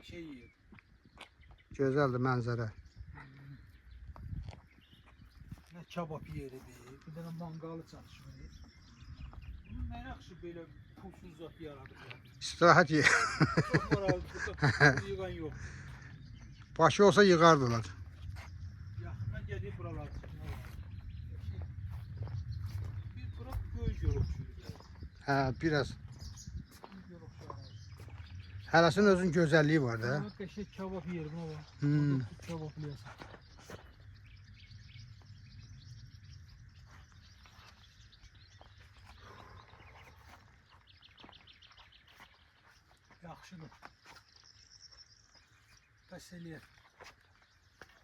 şey yiyir. Gözəldir mənzərə. Nə kebab yeridir, bir dənə manqalı çalışır. Bunun nə yaxşı belə pulsuz zat yaradır. İstirahət yer. Çox maraqlı, yığan yox. Başı olsa yığardılar. Yaxından gedib buralar. Bir bura göy yorulur. Hə, biraz. Yorulur. Hərəsinin özünün gözəlliyi var da. Qəşəng kebab yeri buna bax. Hmm. Kebablayasın. Yaxşıdır. Bəs eləyər.